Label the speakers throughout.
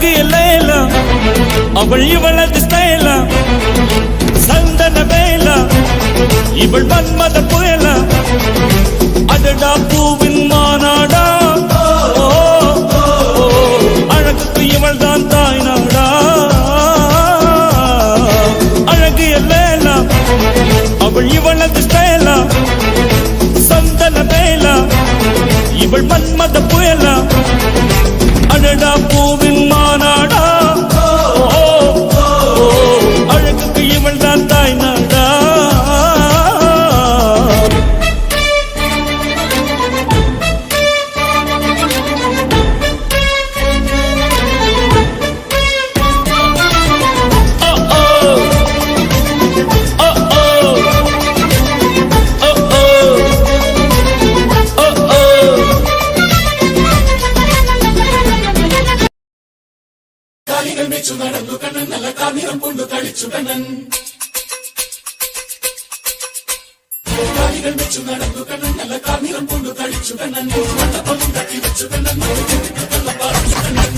Speaker 1: அழகு எல்லாம் அவள் இவளது ஸ்டைலா சந்தன வேலா இவள் மன்மத புயலா அடடா பூவின் மாநாடா அழகுக்கு இவள் தான் தாய் நாடா அழகு எல்லாம் அவள் இவளது ஸ்டைலா சந்தன வேலா இவள் மன்மத புயலா அடடா பூவின் மாநாடா அழகுக்கு இவள் தான் தாய் நாடா
Speaker 2: നടന്നു കണ്ണൻ നല്ല കാർണികം കൊണ്ടു കളിച്ചു കണ്ണൻ കാലികൾ വെച്ചു നടന്നു കണ്ണൻ നല്ല കാർണികം കൊണ്ടു കളിച്ചു കണ്ണൻ മണ്ടപ്പൊന്നും തട്ടി വെച്ചു കണ്ണൻ കള്ളപ്പാടിച്ചു കണ്ണൻ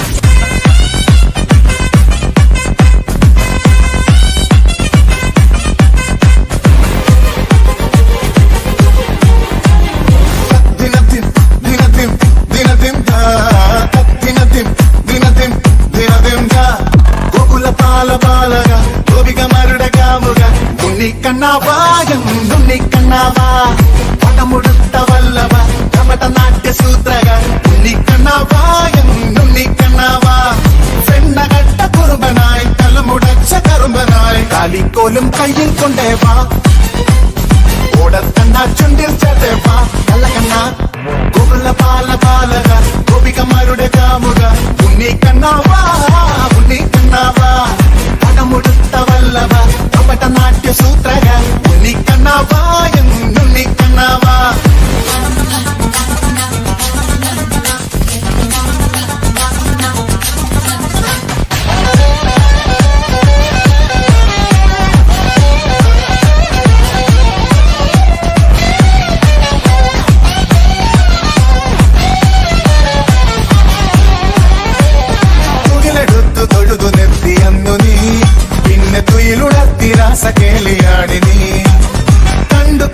Speaker 3: കണ്ണാവാ പടമുടുത്ത വല്ലവ കപട നാട്യ സൂത്രക ഉണ്ണിക്കണ്ണാവാ പെണ്ണകട്ട കുറുമ്പനായി തലമുടച്ച കറുമ്പനായി കാലിക്കോലും കയ്യിൽ കൊണ്ടേവാ ഓടത്തണ്ണ ചുണ്ടിൽ ചേട്ടേവാ കള്ളകണ്ണ ഗോകുല ബാലക ഗോപികമാരുടെ കാമുക ഉണ്ണിക്കണ്ണാവാ പടമുടുത്ത വല്ലവ കപട നാട്യ സൂത്രക ഉണ്ണിക്കണ്ണാവാ തൊഴുതു നിർത്തിയന്നു നീ പിന്നെ തുയിലുണർത്തി രാസ കേളിയാടി നീ കണ്ടു